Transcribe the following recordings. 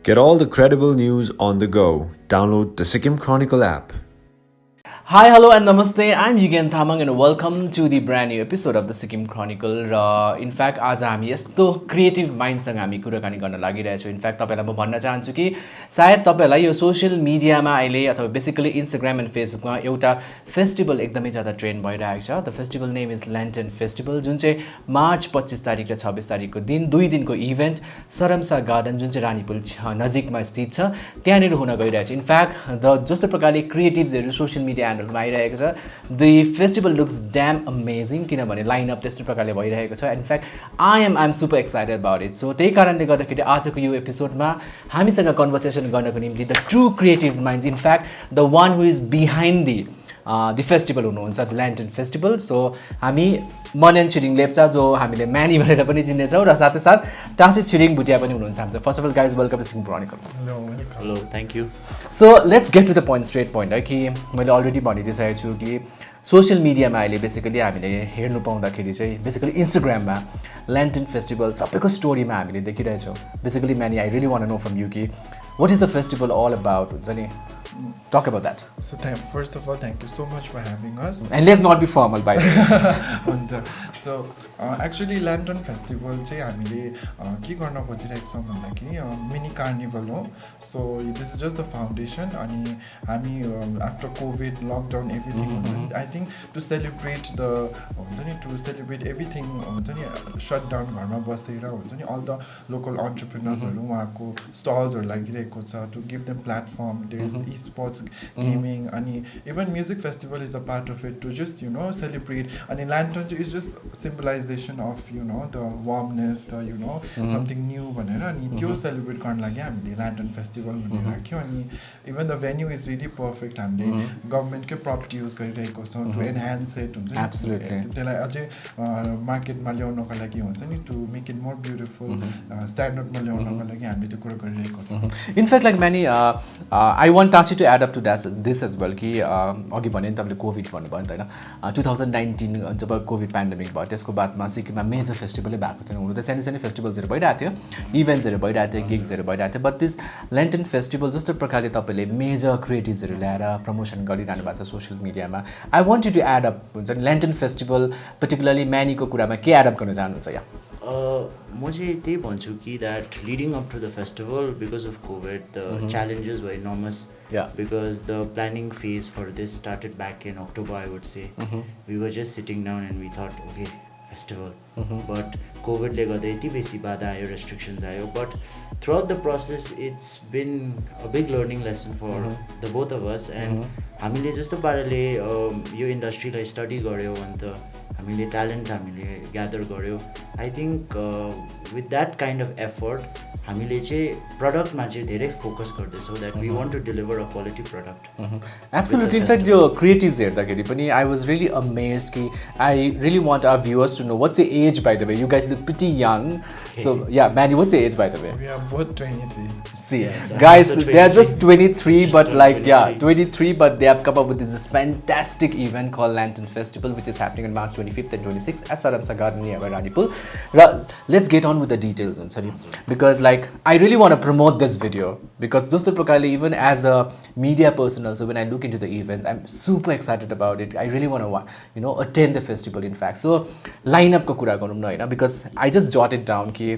Get all the credible news on the go. Download the Sikkim Chronicle app. Hi, hello and namaste. I'm Rigden Tamang and welcome to the brand new episode of the Sikkim Chronicle. In fact, आज हामी यस्तो creative माइन्डसँग हामी कुराकानी गर्न लागिरहेछौँ. In fact तपाईलाई म भन्न चाहन्छु कि सायद तपाईलाई यो सोशल मिडियामा अहिले अथवा बेसिकली इन्स्टाग्राम एन्ड फेसबुकमा एउटा फेस्टिभल एकदमै ज्यादा ट्रेन्ड भइरहेको छ. The festival name is lantern festival, जुन चाहिँ मार्च 25 तारिक र 26 तारिकको दिन 2 दिनको इभेन्ट सरमसा गार्डन जुन चाहिँ रानीपुल नजिकमा स्थित छ त्यहाँनिर हुन गइरहेछ. इनफ्याक्ट जस्तो प्रकारले क्रिएटिभ्सहरू सोशल मिडिया ह्यान्डलमा आइरहेको छ, the festival looks damn amazing किनभने लाइनअप त्यस्तो प्रकारले भइरहेको छ. In fact I am super excited about it. So त्यही कारणले गर्दाखेरि आजको यो एपिसोडमा हामीसँग कन्भर्सेसन गर्नको निम्ति the true creative minds, in fact the one who is behind the festival हुनुहुन्छ, द ल्यान्टन फेस्टिभल. सो हामी मनन छिरिङ लेप्चा जो हामीले म्यानी भनेर पनि चिन्नेछौँ र साथै साथ टाँसी छिरिङ भुटिया पनि हुनुहुन्छ हाम्रो. First of all guys welcome to Sikkim chronicle. Hello thank you. So let's get to the point, straight point है कि मैले अलरेडी भनिदिइसकेको छु कि सोसियल मिडियामा अहिले बेसिकली हामीले हेर्नु पाउँदाखेरि चाहिँ बेसिकली इन्स्टाग्राममा ल्यान्टन फेस्टिभल सबैको स्टोरीमा हामीले देखिरहेछौँ. Basically Manny I really want to know from you कि what is the festival all about? Talk about that. So first of all, thank you so much for having us. And let's not be formal, by the way. So actually Lantern Festival चाहिँ हामीले के गर्न खोजिरहेको छौँ भन्दाखेरि mini carnival हो. So this is just the foundation. अनि हामी आफ्टर कोभिड लकडाउन एभ्रिथिङ हुन्छ नि, I think to celebrate the हुन्छ नि, टु सेलिब्रेट एभ्रिथिङ हुन्छ नि, सट डाउन घरमा बसेर हुन्छ नि, अल द लोकल अन्टरप्रिनर्सहरू उहाँको स्टल्सहरू लागिरहेको छ, to give them platform. There is e sports gaming अनि even music festival is a part of it to just you know celebrate. अनि ल्यान्टन चाहिँ is just symbolisation of you know the warmness, the you know something new भनेर. अनि त्यो celebrate गर्न लागि हामीले ल्यान्टन festival भनेर राख्यौँ. अनि even the venue is really perfect. हामीले गभर्मेन्टकै प्रपर्टी युज गरिरहेको छौँ टु एनहान्स इट हुन्छ नि, त्यसलाई अझै मार्केटमा ल्याउनको लागि हुन्छ नि, to make it more beautiful स्ट्यान्डर्डमा ल्याउनको लागि हामीले त्यो कुरा गरिरहेको छौँ. In fact like Manny I want Tashi to add up to this as well कि अघि भने नि तपाईँले कोभिड भन्नुभयो नि त होइन. 2019 जब कोभिड पेन्डेमिक भयो त्यसको बादमा सिक्किममा मेजर फेस्टिभलै भएको थिएन. हुनु त सानो सानो फेस्टिभल्सहरू भइरहेको थियो, इभेन्ट्सहरू भइरहेको थियो, गिग्सहरू भइरहेको थियो. बट दिस ल्यान्टन फेस्टिभल जस्तो प्रकारले तपाईँले मेजर क्रिएटिभ्सहरू ल्याएर प्रमोसन गरिरहनु भएको छ सोसियल मिडियामा. I want you to add up हुन्छ नि ल्यान्टन फेस्टिभल पर्टिकुलरली म्यानीको कुरामा के एड अप गर्न चाहनुहुन्छ या? म चाहिँ त्यही भन्छु कि that leading up to the festival because of Covid the challenges were enormous. Because the planning phase for this started back in October, I would say. We were just sitting down and we thought, okay, festival. But COVID ले गर्दा यति बेसी बाधा आयो, restrictions आयो. But throughout the process, it's been a big learning lesson for the both of us. And हामीले जस्तो पाराले यो इन्डस्ट्रीलाई study गऱ्यौँ अन्त हामीले ट्यालेन्ट हामीले ग्यादर गऱ्यौँ. I think with that kind of effort हामीले चाहिँ प्रडक्टमा चाहिँ धेरै फोकस गर्दैछौँ that we want to deliver a quality product. Absolutely. In fact यो क्रिएटिभ्स हेर्दाखेरि पनि आई वाज रियली अमेज्ड कि I really want our viewers to know what's the age by the way. You guys look pretty young. So yeah Manny what's the age by the way? We are both 23. See, guys, they are just 23, but like, 23, but they have come up with this fantastic event called Lantern Festival, which is happening on March 25th and 26th at Saramsa Garden near Ranipool. Let's get on with the details, sorry, because like, I really want to promote this video because just even as a media person also, when I look into the events, I'm super excited about it. I really want to, you know, attend the festival in fact. So, lineup ko kura garau na हैन, because I just jotted down कि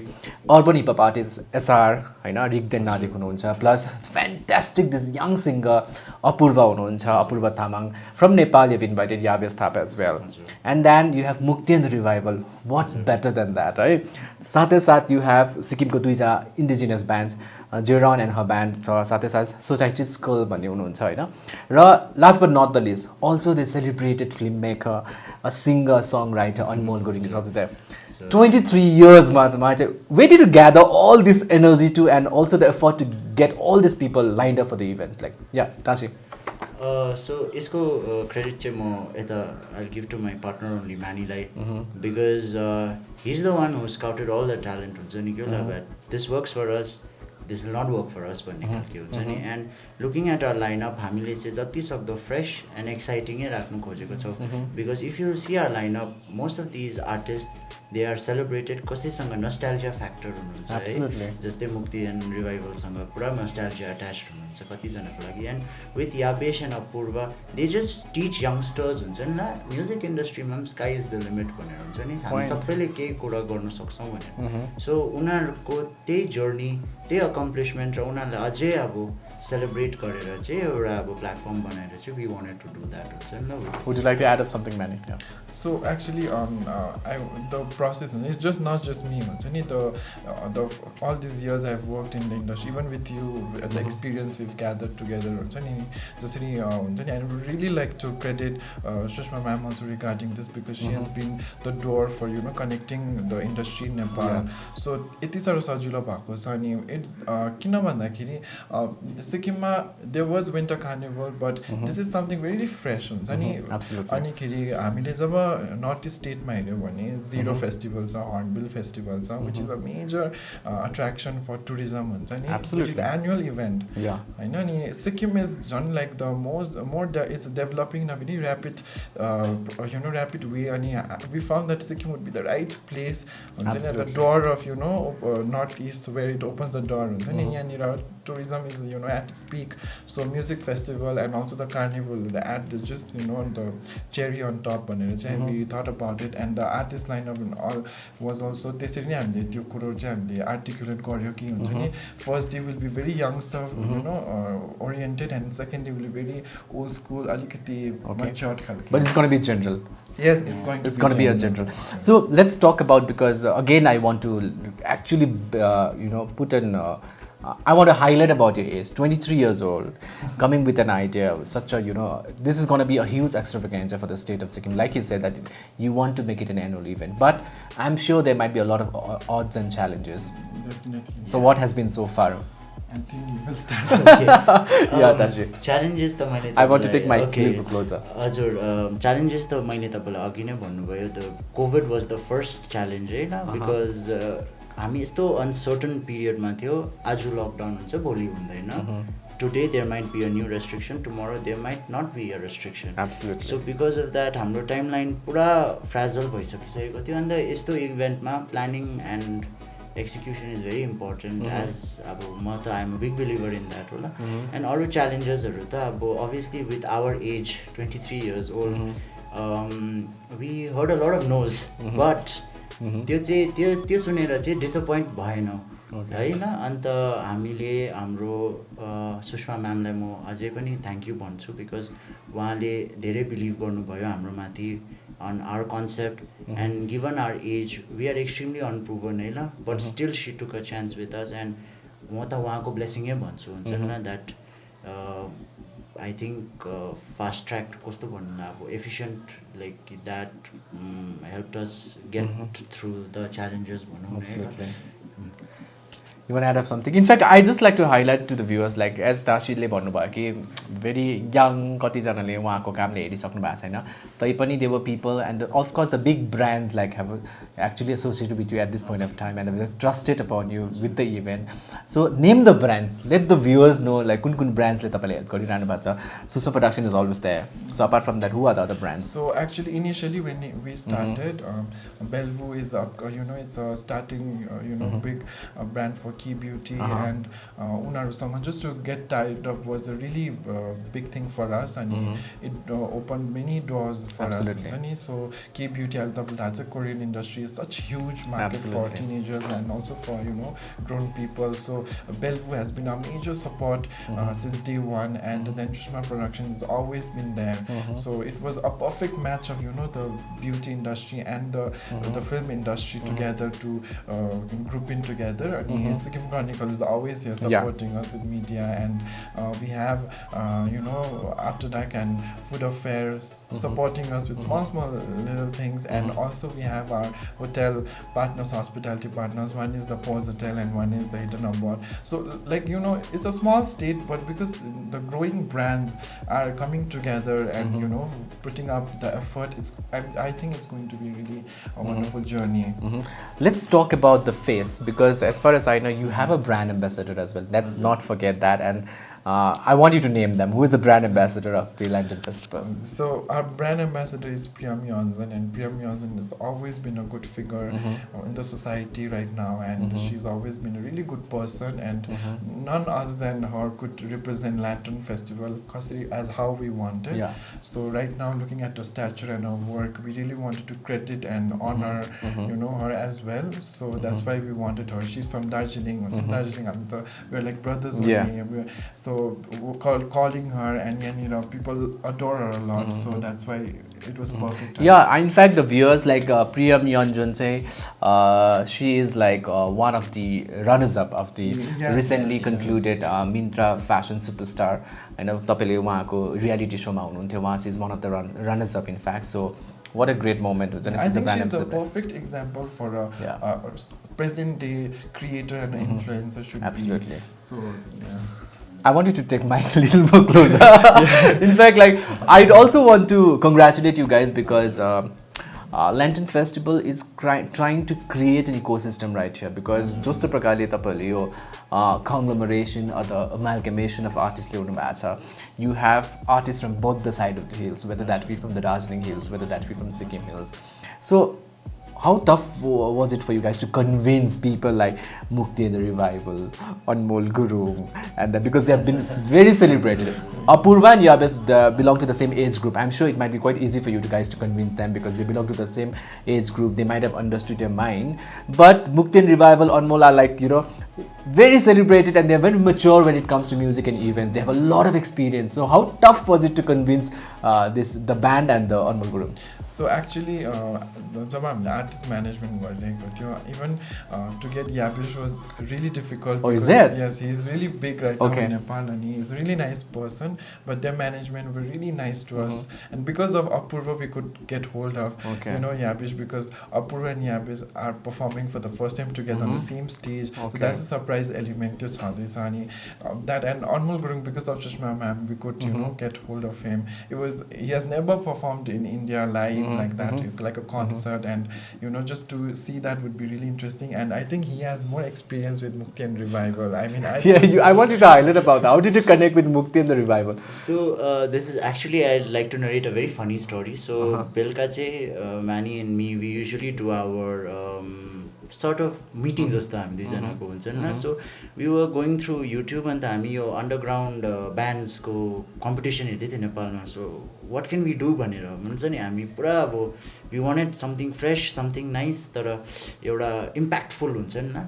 urban hip hop artist SR हैन, Rigden Nadik हुनुहुन्छ, plus fantastic this young singer Apurva हुनुहुन्छ, Apurva Tamang. From Nepal you've invited Yabesh Thapa as well. And then you have Mukti The Revival. What better than that, right? साथै साथ you have सिक्किमको दुईटा indigenous bands, Zeron and her band छ, साथै साथ society school भन्ने हुनुहुन्छ होइन. र last but not the list also they celebrated filmmaker, a singer, songwriter Anmol Gurung is also there. 23 years, where did you gather all this energy to and also the effort to get all these people lined up for the event? Like, yeah, Tashi. So यसको credit चाहिँ म यता I'll give to my partner only, Manny-लाई, because he's the one who scouted all the talent हुन्छ नि, के होला, but this works for us. this will not work for us भन्ने खालको हुन्छ नि and looking at our lineup हामीले चाहिँ जति सक्दो fresh and exciting राख्नु खोजेको छौँ because if you see our lineup most of these artists they are celebrated कसैसँग nostalgia factor हुनुहुन्छ है जस्तै मुक्ति and revival सँग पुरा nostalgia attached हुनुहुन्छ कतिजनाको लागि and with Yabesh and Apurva they just teach youngsters हुन्छ नि ल music industry मा sky is the limit भनेर हुन्छ नि हामी सबैले केही कुरा गर्न सक्छौँ भनेर सो उनीहरूको त्यही जर्नी त्यही अकम्प्लिसमेन्ट र उनीहरूले अझै अब सेलिब्रेट गरेर चाहिँ एउटा अब प्लेटफर्म बनाएर चाहिँ we wanted to do that हुन्छ नि ल Would you like to add up something Manny? Yeah. So actually the process it's just not just me हुन्छ नि the all these years I've worked in the industry even with you the experience we've gathered together हुन्छ नि जसरी हुन्छ नि I would really like to credit Sushma ma'am also regarding this because she has been the door for connecting the industry in Nepal so यति साह्रो सजिलो भएको छ अनि किन भन्दाखेरि सिक्किममा there was winter carnival but this is something very fresh हुन्छ नि अनि खेरि हामीले जब नर्थ इस्ट स्टेटमा हेर्यो भने Zero festival छ Hornbill festival छ which is a major attraction for tourism हुन्छ नि which is annual event हैन अनि सिक्किम is झन् like the more it's developing in a very rapid rapid way अनि we found that Sikkim would be the right place हुन्छ नि the door of north east where it opens the door हुन्छ नि यहाँनिर tourism is at its peak so music festival and also the carnival the ad is just the cherry on top भनेर चाहिँ we thought about it and the artist lineup and all was also त्यसरी नै हामीले त्यो कुरो चाहिँ हामीले articulate गर्यो कि हुन्छ नि first day will be very youngster oriented and second day will be very old school alikati matured खालको but it's going to be general. Yes, it's going to be a general. So let's talk about because again I want to actually put an I want to highlight about your age, 23 years old, coming with an idea, such a, this is going to be a huge extravaganza for the state of Sikkim. Like you said, that you want to make it an annual event, but I'm sure there might be a lot of odds and challenges. Definitely. So what has been so far? I think you will start. Okay. Yeah, that's it. Challenges त मैले I want to take my cable closer. हजुर challenges त मैले तपाईलाई अघि नै भन्नुभयो the COVID was the first challenge Hahn because हामी यस्तो अनसर्टन पिरियडमा थियो आज लकडाउन हुन्छ भोलि हुँदैन today there might be a new restriction tomorrow there might not be a restriction absolutely so because of that हाम्रो timeline पुरा fragile भइसकिसकेको थियो and यस्तो इभेन्टमा planning and execution is very important as अब म त I am a big believer in that होला and अरु challengesहरु त अब obviously with our age 23 years old we heard a lot of no's but त्यो सुनेर चाहिँ डिसपोइन्ट भएन हैन अन्त हामीले हाम्रो सुषमा म्यामलाई म अझै पनि थ्याङ्क यू भन्छु बिकज उहाँले धेरै बिलिभ गर्नुभयो हाम्रो माथि on our concept and given our age we are extremely unproven है ल but still she took a chance with us and म त उहाँको ब्लेसिङै भन्छु हुन्छ नि that I think fast track कस्तो भन्नु अब efficient like that helped us get through the challenges भनौँ न You want to add up something? In fact, I just like to highlight to the viewers, like as Tashile भन्नुभयो कि very young कतिजनाले उहाँको कामले हेरिसक्नु भएको छैन तैपनि there were people and of course the big brands like have actually associated with you at this point of time and have trusted upon you with the event. So name the brands, let the viewers know like कुन brands ले तपाईले help गरिरहनु भएको छ. So production is always there. So apart from that, who are the other brands? So actually initially when we started, Bellevue is it's a starting big brand for Key Beauty and unaruसँग just to get tied up was a really big thing for us and it opened many doors for us. So Key Beauty that's a Korean industry is such huge market for teenagers and also for grown people. So Bellevue has been a major support since day one and then Sushma Production has always been there. So it was a perfect match of the beauty industry and the film industry together to group in together. And Sikkim Chronicle is always here supporting us with media and we have After Dark and Food Affairs supporting us with small little things and also we have our hotel partners, hospitality partners. One is the Pose Hotel and one is the Hidden Abroad. So like it's a small state but because the growing brands are coming together and putting up the effort, I think it's going to be really a wonderful journey. Let's talk about the face because as far as I know you have a brand ambassador as well. Let's not forget that. And I want you to name them. Who is the brand ambassador of the Lantern Festival? So our brand ambassador is Priyam Yonzan, and Priyam Yonzan has always been a good figure in the society right now, and she's always been a really good person, and none other than her could represent Lantern Festival as how we wanted. Yeah. So right now, looking at her stature and her work, we really wanted to credit and honor her as well. So that's why we wanted her. She's from Darjeeling. We're like brothers. So calling her, and people adore her a lot. So that's why it was perfect. Yeah, in fact, the viewers like Priyam Yonjun say she is like one of the runners-up of the recently concluded Mintra Fashion Superstar. I know tapele wahako reality show ma hunuhuन्थ्यो. She is one of the runners-up, in fact. So what a great moment. I think she's the perfect example for a present-day creator and influencer should be. Absolutely. So yeah. I want you to take my little more closer. In fact, like I'd also want to congratulate you guys because Lantern Festival is trying to create an ecosystem right here, because just the prakarle tapaile yo conglomeration or the amalgamation of artists ल्याउनु भएको छ. You have artists from both the side of the hills, whether that be from the Darjeeling hills, whether that be from Sikkim hills. So how tough was it for you guys to convince people like Mukti The Revival, Anmol Gurung, and that, because they have been very celebrated. Apurva and Yabesh belong to the same age group. I'm sure it might be quite easy for you guys to convince them because they belong to the same age group. They might have understood your mind. But Mukti and Revival, Anmol are like, very celebrated, and they're very mature when it comes to music and events. They have a lot of experience. So how tough was it to convince the band and the Anmol Gurung? So actually, जब हामीले artist management गरिरहेको थियो, even to get Yabesh was really difficult. Oh, is it? Yes, he's really big right now in Nepal, and he's a really nice person. But their management were really nice to us, and because of Apurva, we could get hold of Yabesh, because Apurva and Yabesh are performing for the first time together on the same stage. So that's a surprise element. That and Anmol Gurung, because of Chashma ma'am, we could get hold of him. He has never performed in India live like that, like a concert, and just to see that would be really interesting. And I think he has more experience with Mukti and Revival. I mean, I wanted to highlight about that. How did you connect with Mukti and the Revival? So this is actually, I'd like to narrate a very funny story. So Belka che, Manny and me, we usually do our sort of meetings जस्तो हामी दुईजनाको हुन्छ नि. So we were going through YouTube and हामी यो underground bands को competition हेर्दै थियो नेपालमा. So what can we do भनेर भन्छ नि, हामी पुरा अब we wanted something fresh, something nice, तर एउटा impactful हुन्छ नि न.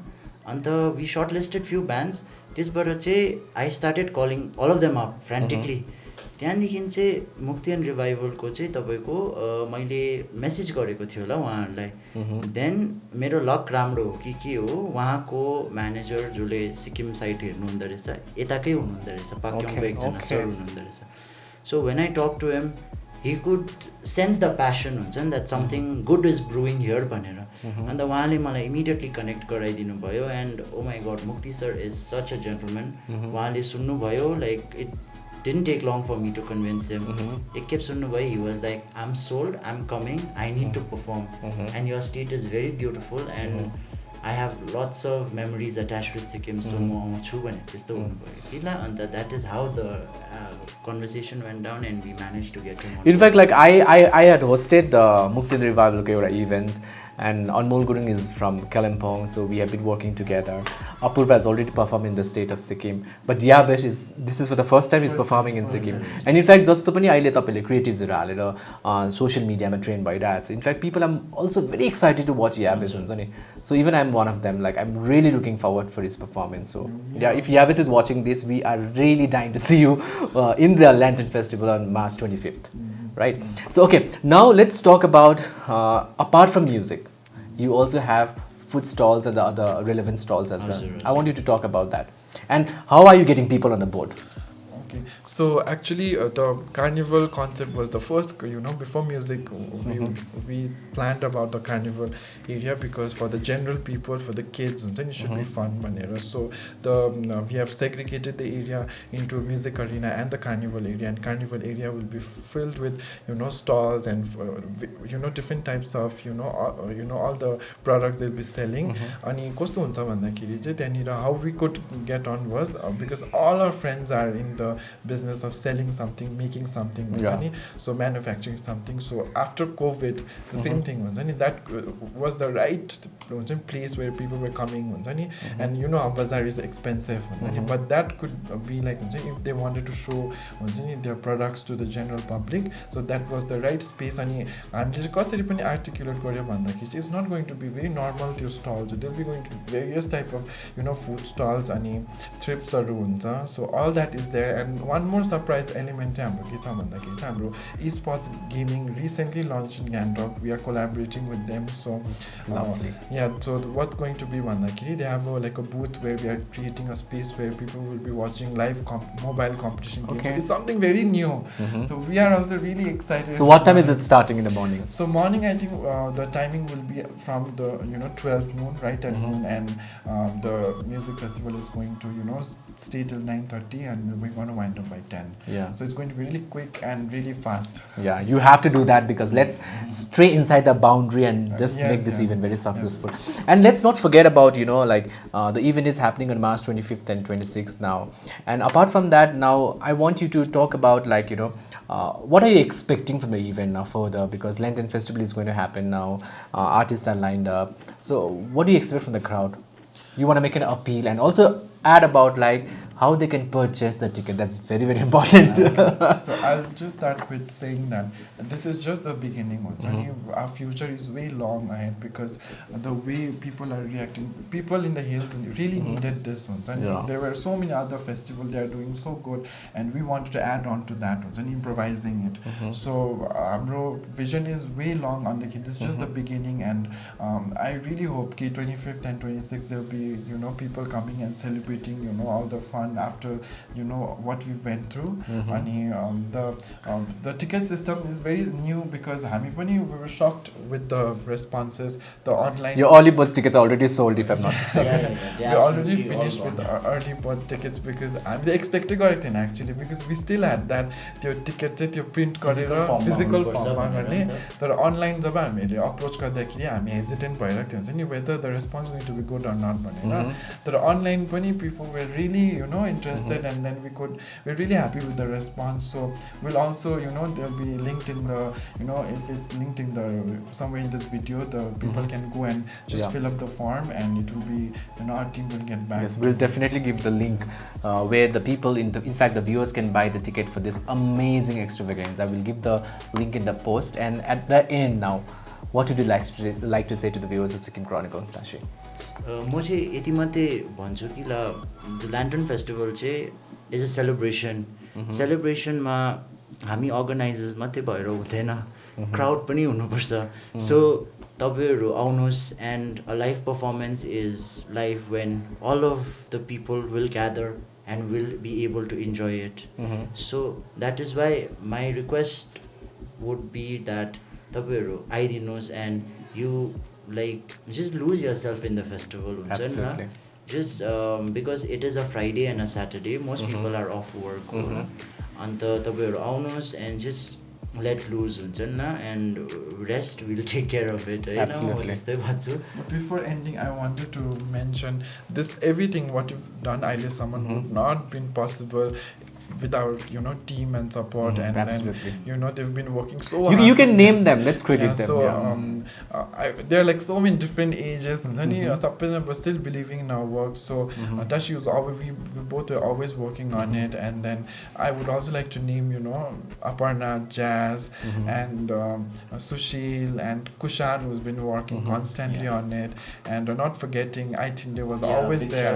अन्त we shortlisted few bands. त्यसबाट चाहिँ I started calling all of them up frantically. त्यहाँदेखि चाहिँ मुक्ति एन्ड रिभाइभलको चाहिँ तपाईँको मैले मेसेज गरेको थियो होला उहाँहरूलाई. देन मेरो लक राम्रो हो कि के हो, उहाँको म्यानेजर जसले सिक्किम साइट हेर्नुहुँदो रहेछ यताकै हुनुहुँदो रहेछ, पाक्योङको एकजना सर हुनुहुँदो रहेछ. सो when I talk to him, he could sense the passion हुन्छ नि, that something good is brewing here भनेर. अन्त उहाँले मलाई इमिडिएटली कनेक्ट गराइदिनु भयो. एन्ड ओ माई गड, मुक्ति sir is such a gentleman. उहाँले सुन्नुभयो, like it didn't take long for me to convince him. It kept on the way. He was like, I'm sold, I'm coming, I need to perform. And your state is very beautiful, and I have lots of memories attached with Sikkim. So and that is how the conversation went down, and we managed to get him on. In fact, like I had hosted the Mukti The Revival event, and Anmol Gurung is from Kalimpong, so we have been working together. Apurva has already performed in the state of Sikkim, but Yabesh this is for the first time he's performing in Sikkim. And in fact, just पनि अहिले तपाईले creatives हरु हालेर social media मा train भइरहेछ. In fact, people are also very excited to watch Yabesh हुन्छ नि. So even I'm one of them. Like, I'm really looking forward for his performance. So yeah, if Yabesh is watching this, we are really dying to see you in the Lantern Festival on March 25th. Right? So okay, now let's talk about apart from music, you also have food stalls and the other relevant stalls as well. I want you to talk about that. And how are you getting people on the board? Okay, so actually the carnival concept was the first, before music, we planned about the carnival area because for the general people, for the kids, then it should be fun. So we have segregated the area into a music arena and the carnival area, and carnival area will be filled with, stalls and, different types of, all the products they'll be selling. And how we could get on was because all our friends are in the business of selling something, making something, so manufacturing something. So after COVID, the same thing was, that was the right place where people were coming, and bazaar is expensive, but that could be like if they wanted to show their products to the general public, so that was the right space. And articulate it's not going to be very normal to stalls, they'll be going to various type of food stalls and thrift huncha. So all that is there. And one more surprise element esports gaming recently launched in Gangtok. We are collaborating with them. So so what's going to be they have a booth where we are creating a space where people will be watching live mobile competition games. It's something very new. So we are also really excited. So what time is it starting in the morning? So morning, I think the timing will be from the 12 noon, right at noon, and the music festival is going to stay till 9:30, and we're going to wind up by 10. So it's going to be really quick and really fast. You have to do that because let's stray inside the boundary and just make this event very successful. And let's not forget about the event is happening on March 25th and 26th now. And apart from that, now I want you to talk about what are you expecting from the event now further, because Lantern Festival is going to happen now, artists are lined up. So what do you expect from the crowd? You want to make an appeal and also add about how they can purchase the ticket. That's very, very important. So I'll just start with saying that this is just the beginning. Our future is way long ahead because the way people are reacting, people in the hills really needed this one. There were so many other festivals, they are doing so good, and we wanted to add on to that and improvising it. So our vision is way long on the kid. This is just the beginning, and I really hope 25th and 26th there'll be people coming and celebrating all the fun after what we went through. And the ticket system is very new because we were shocked with the responses. The online your early bird tickets are already sold, if I'm not mistaken. We already finished with our early bird tickets because I'm expecting actually, because we still had that your ticket your print physical form but online जब हामीले approach गर्दाखेरि हामी hesitant भइरहेको हुन्छ नि whether the response is going to be good or not भनेर. तर online पनि people were really interested, and then we're really happy with the response. So we'll also they'll be linked in the if it's linked in the somewhere in this video, the people can go and just fill up the form, and it will be our team will get back. Yes, we'll definitely give the link where the people in fact the viewers can buy the ticket for this amazing extravaganza. I will give the link in the post. And at the end now, what would you like to say to the viewers of Sikkim Chronicle, Tashi? म चाहिँ यति मात्रै भन्छु कि the ल्यान्टर्न festival चाहिँ is a सेलिब्रेसनमा हामी organisers मात्रै भएर हुँदैन, क्राउड पनि हुनुपर्छ. सो तपाईँहरू आउनुहोस्, and a live performance is live when all of the people will gather and will be able to enjoy it. So that is why my request would be that tapaiharu aidinus and you just lose yourself in the festival. Absolutely. Just because it is a Friday and a Saturday, most people are off work. And tapaiharu aunus and just let loose and rest will take care of it. Absolutely. But before ending, I wanted to mention this: everything what you've done, someone would not been possible without team and support. And then they've been working so hard. You can name them. Let's credit them. So they're like so many different ages, and then we're still believing in our work. So Tashi was always, we both were always working on it. And then I would also like to name Aparna, Jazz, and Sushil and Kushan, who's been working constantly on it. And not forgetting, I think there was always there.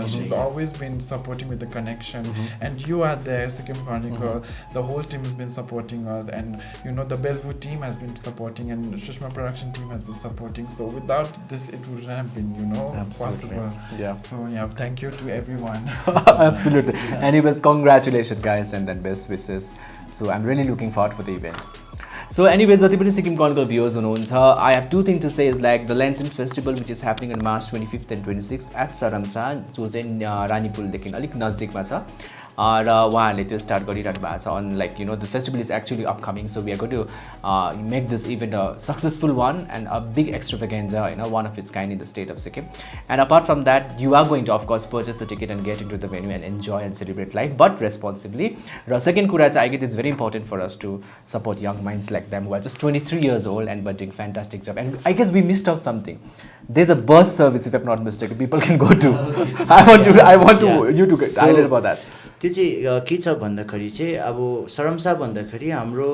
She's always been supporting with the connection. And you there, Sikkim Chronicle, the whole team has been supporting us, and you know the Bellevue team has been supporting, and Shushma production team has been supporting. So without this, it wouldn't have been, you know, possible. Yeah. So yeah, thank you to everyone. Absolutely. Anyways, congratulations guys, and then best wishes. So I'm really looking forward for the event. So anyways, जति पनि Sikkim Chronicle viewers हुनुहुन्छ, I have two things to say is like the Lantern Festival which is happening on March 25th and 26th at Saramsa, जो चाहिँ रानीपुल देखि अलिक नजदिकमा छ र उहाँहरूले त्यो स्टार्ट गरिराख्नु भएको छ on like you know the festival is actually upcoming, so we are going to make this event a successful one and a big extravaganza, you know, one of its kind in the state of Sikkim. And apart from that, you are going to of course purchase the ticket and get into the venue and enjoy and celebrate life, but responsibly. Raw second कुरा चाहिँ I guess it's very important for us to support young minds like them who are just 23 years old and but doing fantastic job. And I guess we missed out something. There's a bus service, if I'm not mistaken, people can go to. I want you to highlight about that. त्यो चाहिँ के छ भन्दाखेरि चाहिँ अब सरमसा भन्दाखेरि हाम्रो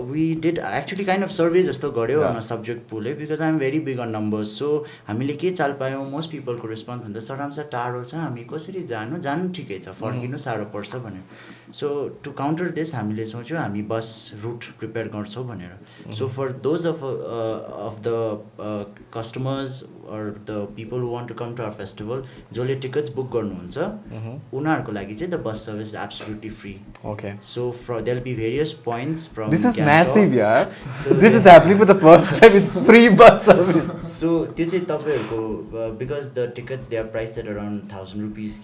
we did actually kind of survey जस्तो गऱ्यो अन सब्जेक्ट पुलले, because I am very big on numbers. So हामीले के चाल पायौँ, मोस्ट पिपलको रेस्पोन्स भन्दा सरमसा टाढो छ, हामी कसरी जानु ठिकै छ, फर्किनु साह्रो पर्छ भनेर. सो टु काउन्टर दिस हामीले सोच्यौँ हामी बस रुट प्रिपेयर गर्छौँ भनेर. So for those of the customers or the people who want to come to our festival, जसले टिकट्स बुक गर्नुहुन्छ उनीहरूको लागि चाहिँ the bus service is absolutely free. Okay. So there'll be various points from This is Gangtok. massive, yeah. So this is happening for the first time. It's free bus service. So त्यो चाहिँ तपाईहरुको because the tickets they are priced at around 1,000 rupees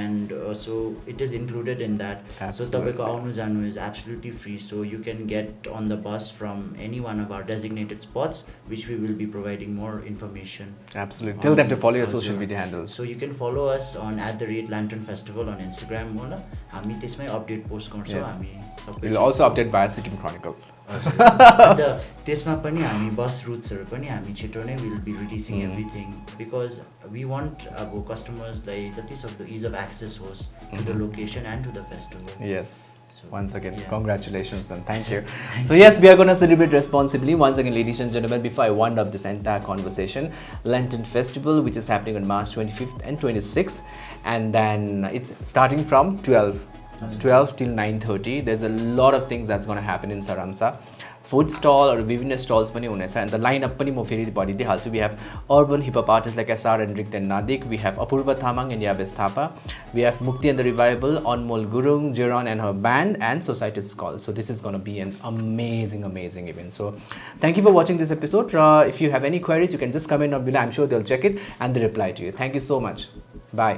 and so it is included in that. So तपाईको आउनु जानु is absolutely free. So you can get on the bus from any one of our designated spots, which we will be providing more information. Absolutely. Tell them to follow your social media handles. So you can follow us on @LanternFestival on Instagram. होला हामी त्यसमै update post गर्छौँ. हामी सबै We'll also update by Sikkim Chronicle. त्यसमा पनि हामी बस रुट्सहरु पनि हामी छिटो नै will be releasing everything, because we want अब कस्टमर्सलाई जति सक्दो इज अफ एक्सेस होस् to the location and to the festival. Yes. Once again, congratulations and thank you. So yes, we are going to celebrate responsibly. Once again, ladies and gentlemen, before I wind up this entire conversation, Lantern Festival, which is happening on March 25th and 26th, and then it's starting from 12 till 9:30. There's a lot of things that's going to happen in Saramsa. Food stall or विभिन्न stalls पनि हुनेछ, and the lineup पनि म फेरि भनिदिइहाल्छु. We have urban hip hop artists like SR and Rigden Nadik. We have Apurva Tamang and Yabesh Thapa. We have Mukti The Revival, Anmol Gurung, Zeron and her band, and Society's Call. So this is going to be an amazing event. So thank you for watching this episode. If you have any queries, you can just comment down below. I'm sure they'll check it and they reply to you. Thank you so much. Bye.